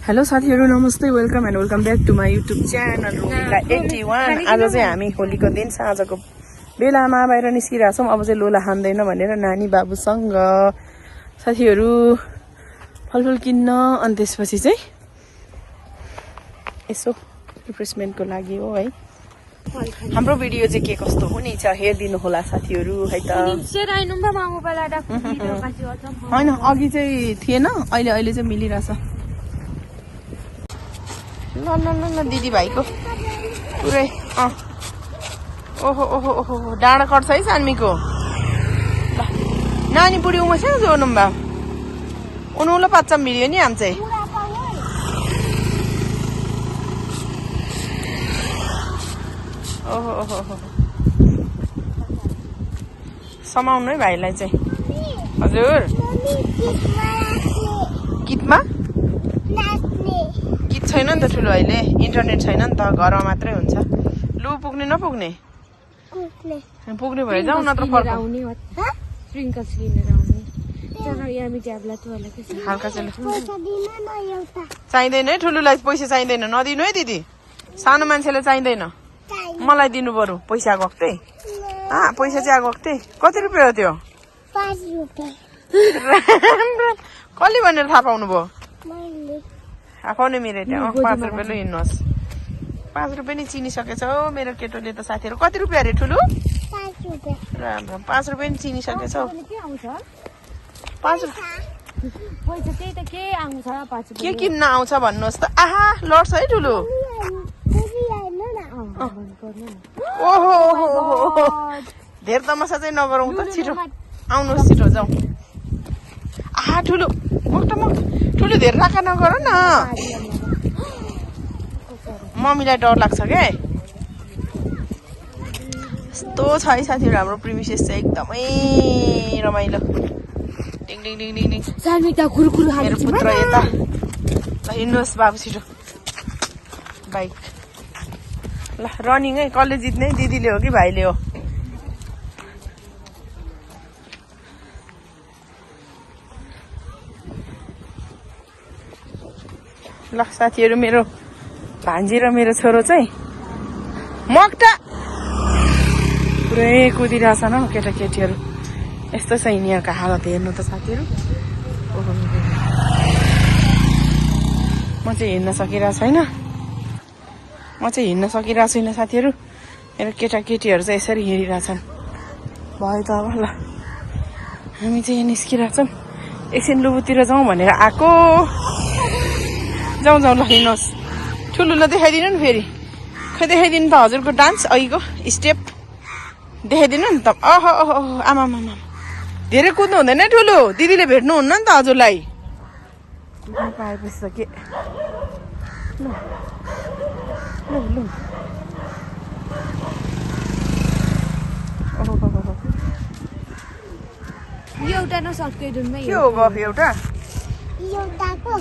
Hello साथीहरु नमस्ते welcome back to my YouTube channel Romika 81। आज चाहिँ हामी होलीको दिन साँझको बेलामा बाहिर निस्किरहेको छौँ। अब चाहिँ लोला खाँदैन भनेर नानी बाबुसँग साथीहरु फलफुल किन्न, अनि त्यसपछि चाहिँ यसो रिफ्रेसमेन्टको लागि हो है। हाम्रो भिडियो चाहिँ के कस्तो हुनेछ हेरिदिनु होला साथीहरु है त। हैन अघि चाहिँ थिएन, अहिले चाहिँ मिलिरहेछ। ल दिदी भाइको पुरै ओहो ओहो ओहो डाँडा कट्छ है सान्मीको। ल नानी बुढी उमा छ जोनुम बा उनुलो पाच्चम भिडियो नि हाम चाहिँ ओहो ओहो ओहो समाउनु है भाइलाई चाहिँ। हजुर गीतमा गीत छैन नि त ठुलो, अहिले इन्टरनेट छैन नि त, घरमा मात्रै हुन्छ। लु पुग्ने नपुग्ने पुग्ने भए जाउँ नत्र चाहिँदैन है ठुलोलाई पैसा चाहिँदैन, नदिनु है दिदी। सानो मान्छेले चाहिँदैन, मलाई दिनु बरु पैसा गक्तै। पैसा चाहिँ गक्तै। कति रुपियाँ हो त्यो? 5 रुपियाँ। कसले भनेर थाहा पाउनु भयो? आफै मेरो त्यहाँ 5 रुपियाँ लु हिँड्नुहोस्। 5 रुपियाँ नि चिनिसकेछ हौ मेरो केटोले त साथीहरु। कति रुपियाँ अरे ठुलो? 5 रुपियाँ। राम्रो 5 रुपियाँ नि चिनिसकेछ हौ। 5 रुपियाँ पैसा त्यही त के आउँछ 5 रुपियाँ। के किन्न आउँछ भन्नुहोस् त। आहा लड्छ है ठुलो। ओहो ओहो धेर तमासा चाहिँ नगरौँ त, छिटो आउनुहोस्, छिटो जाउँ। आहा ठुलो ठुलो धेर राखा नगर न, मम्मीलाई डर लाग्छ क्या। यस्तो छ है साथीहरु हाम्रो प्रिमिसेस चाहिँ एकदमै रमाइलो। डिङ डिङ डिङ डिङ डिङ मेरो पुत्र यता। ल हिँड्नुहोस् बाबु छिटो बाइक। ल रनिङ है, कसले जित्ने दिदीले हो कि भाइले हो? ल साथीहरु मेरो भान्जी र मेरो छोरो चाहिँ मक्टा पुरै कुदिरहेछ न केटाकेटीहरु। यस्तो छ यिनीहरूको हालत हेर्नु त साथीहरु। म चाहिँ हिँड्न सकिरहेको छैन, साथीहरु। मेरो केटाकेटीहरु चाहिँ यसरी हिँडिरहेछन्। भयो त अब ल हामी चाहिँ यहाँ निस्किरहेछौँ। एकछिन लुबुतिर जाउँ भनेर आएको। जाउँ ल हिँड्नुहोस्। ठुलोलाई देखाइदिनु नि फेरि। खै देखाइदिनु त हजुरको डान्स अघिको स्टेप देखाइदिनु नि त। ओहो ओहो आमा आमा धेरै कुद्नु हुँदैन ठुलो, दिदीले भेट्नुहुन्न नि त हजुरलाई। पाएपछि त के एउटा नसक्दैमा के हो गफ एउटा एउटाको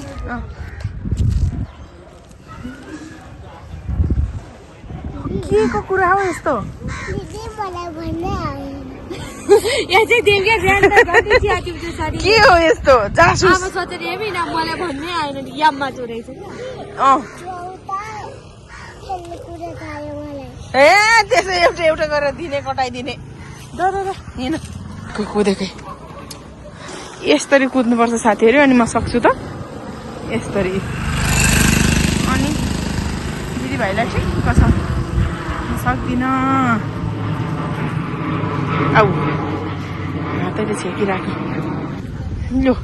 के को कुरा हो यस्तो? दिदी मलाई भन्नै आएन। यहाँ चाहिँ देवके ध्यान त गर्दै थियो त्यसरी। के हो यस्तो जासुस? आमा सोचेर हेमी न मलाई भन्नै आएन नि याममा जोरेछ के? ए त्यसै एउटा गरेर दिने कटाइदिने। द हिँड कुदेकै यसरी कुद्नुपर्छ साथीहरु। अनि म सक्छु त यसरी। अनि दिदीभाइलाई ठिक्क छ, म सक्दिन। आउ हातैले छेकिराख्यो। लु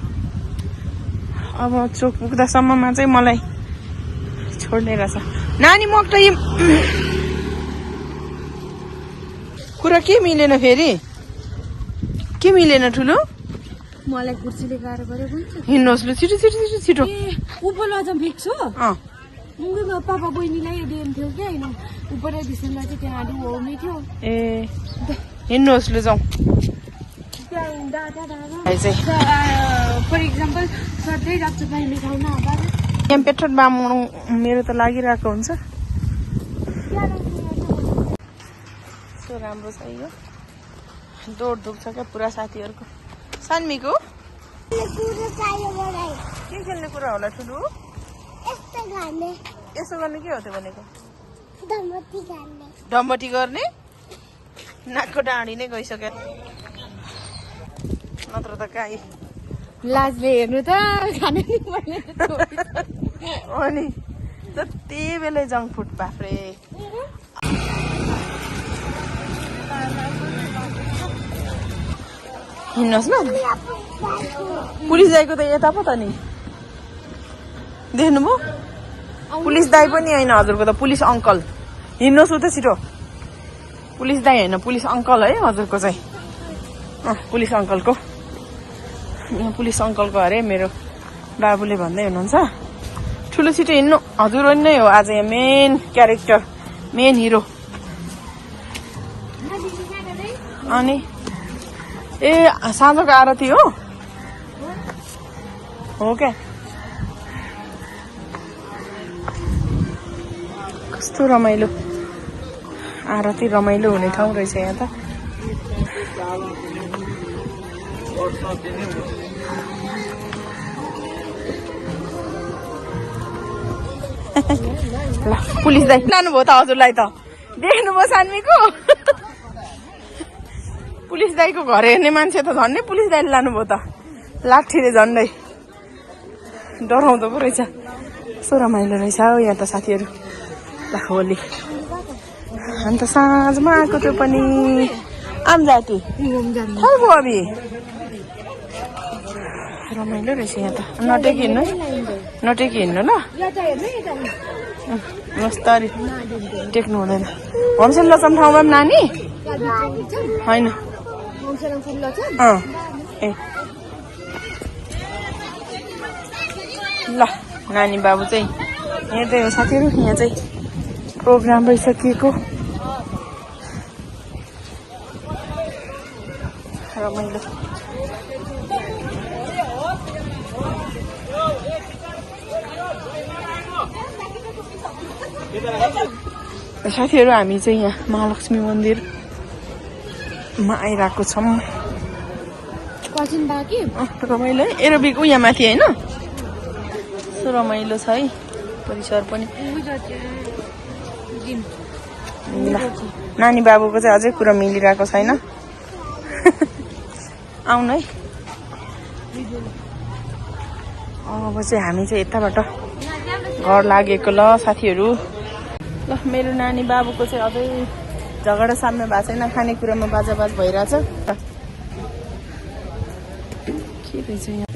अब चोक पुग्दासम्ममा चाहिँ मलाई छोड्ने रहेछ। नानी मक्टा कुरा के मिलेन फेरि? के मिलेन ठुलो? मलाई कुर्सीले गाह्रो गरे हुन्छ। हिँड्नुहोस् लु छिटो छिटो छिटो छिटो। ऊपर अझ भिक्छु। मुगेमा पापा बहिनीलाई दिन्थ्यो क्या हैन। ऊपर दिसनमा चाहिँ त्यहाँ आलु होमी थियो। ए हिँड्नुहोस् लु जाउँ। फर एक्जाम्पल सधैँ राख्छु पाइने ठाउँमा यहाँ पेट्रोल बाम्नु मेरो त लागिरहेको हुन्छ। राम्रो छ यो। दौड दुख्छ क्या पुरा साथीहरुको। सान्मीको के खेल्ने कुरा होला ठुलो? यसो गर्ने के हो त्यो भनेको डम्बटी गर्ने नाकको डाँडी नै गइसक्यो नत्र त गाई लाजले हेर्नु त खाने अनि जति बेलै जङ्क फुड बाफ्रे हिँड्नुहोस् न पुलिस दाईको त यता पो त नि देख्नुभयो पुलिस दाई पनि होइन हजुरको त पुलिस अङ्कल हिँड्नुहोस् उता छिटो पुलिस दाई होइन पुलिस अङ्कल है हजुरको चाहिँ पुलिस अङ्कलको यहाँ पुलिस अङ्कलको अरे मेरो बाबुले भन्दै हुनुहुन्छ ठुलो छिटो हिँड्नु हजुर नै हो आज यहाँ मेन क्यारेक्टर मेन हिरो अनि ए साँझको आरती हो क्या कस्तो रमाइलो आरती रमाइलो हुने ठाउँ रहेछ यहाँ त ल पुलिस दाइ लानुभयो त हजुरलाई त देख्नुभयो सान्मीको पुलिस दाइको घर हेर्ने मान्छे त झन्डै पुलिस दाइले लानुभयो त लाठीले झन्डै डराउँदो पो रहेछ कस्तो रमाइलो रहेछ हौ यहाँ त साथीहरू होली अन्त साँझमा आएको त्यो पनि आमजाती फल्गु अभि रमाइलो रहेछ यहाँ त नटेकी हिँड्नु नटेकी हिँड्नु ल मस्तरी टेक्नु हुँदैन होमसेल लचम ठाउँमा पनि नानी होइन ए ल नानी बाबु चाहिँ यहाँ चाहिँ हो साथीहरू यहाँ चाहिँ प्रोग्राम भइसकिएको रमाइलो साथीहरू हामी चाहिँ यहाँ महालक्ष्मी मन्दिरमा आइरहेको छौँ रमाइलो है एरोबिक यहाँ माथि होइन कस्तो रमाइलो छ है परिसर पनि नानी बाबुको चाहिँ अझै कुरा मिलिरहेको छैन आउनु है अब चाहिँ हामी चाहिँ यताबाट घर लागेको ल साथीहरू ल मेरो नानी बाबुको चाहिँ अझै झगडा साम्य भएको छैन खानेकुरामा बाजाबाज भइरहेछ के रहेछ यहाँ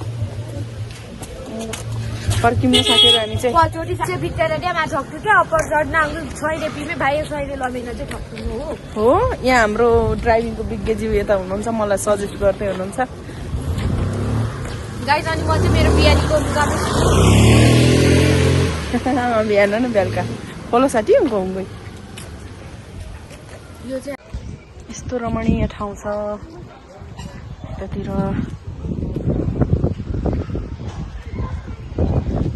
फर्किनु साथीहरू हामी चाहिँ हो यहाँ हाम्रो ड्राइभिङको विज्ञज्यू यता हुनुहुन्छ मलाई सजेस्ट गर्दै हुनुहुन्छ बिहान न बेलुका फलो साथी घुम्दै यस्तो रमणीय ठाउँ छ यतातिर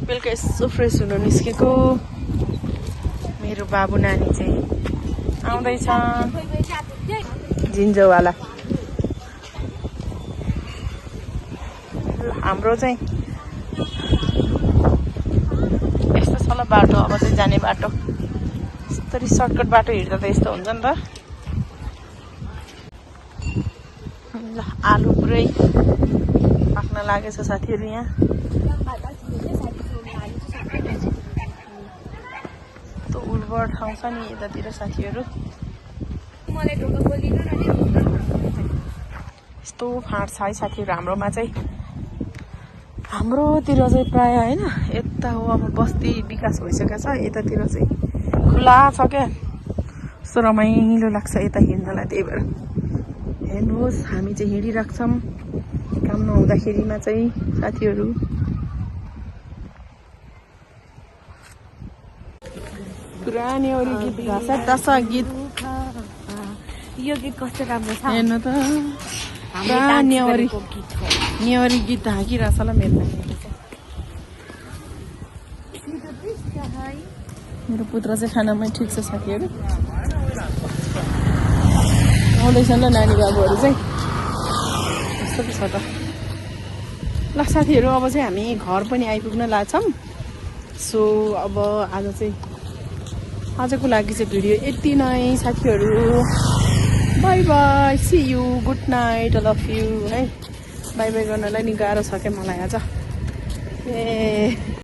बेलुका यसो फ्रेस हुनु निस्केको मेरो बाबु नानी चाहिँ आउँदैछ जिन्जोवाला हाम्रो चाहिँ यस्तो छ ल बाटो अब चाहिँ जाने बाटो यस्तरी सर्टकट बाटो हिँड्दा त यस्तो हुन्छ नि त ल आलु पुरै पाक्न लागेछ साथीहरू यहाँ उर्वर ठाउँ छ नि यतातिर साथीहरू यस्तो फाँट छ है साथीहरू हाम्रोमा चाहिँ हाम्रोतिर चाहिँ प्राय होइन यता हो अब बस्ती विकास भइसकेको छ यतातिर चाहिँ खुला छ क्या यस्तो रमाइलो लाग्छ यता हिँड्नलाई त्यही भएर हेर्नुहोस् हामी चाहिँ हिँडिराख्छौँ काम नहुँदाखेरिमा चाहिँ साथीहरू पुरा न्याउरी गीत गाछ दश गीत यो गीत कस्तो राम्रो छ हेर्नु त पुरा न्याउरी गीत हाँकिरहेछ ल मेरो पुत्र चाहिँ खानामै ठिक छ साथीहरू आउँदैछन् ल नानी बाबुहरू चाहिँ कस्तो छ त ल साथीहरू अब चाहिँ हामी घर पनि आइपुग्न लाग्छौँ सो अब आजको लागि चाहिँ भिडियो यति नै साथीहरू bye bye see you good night love you है बाई बाई गर्नलाई नि गाह्रो छ क्या मलाई आज ए